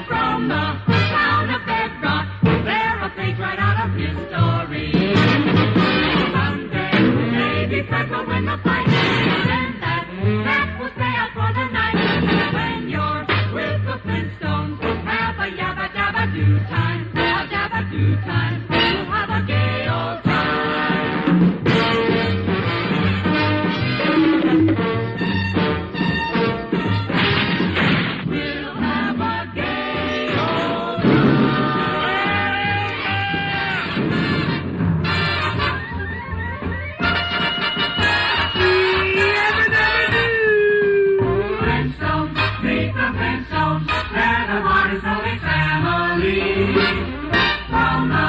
From the town of Bedrock, they're a page right out of history. Someday, maybe Fred will win the fight, and then that will stay out for the night. When you're with the Flintstones, have a yabba dabba do time, a dabba do time. We'll have a gay old time. We'll have a gay old Flintstones, meet the Flintstones, they're the hardest holy family. From the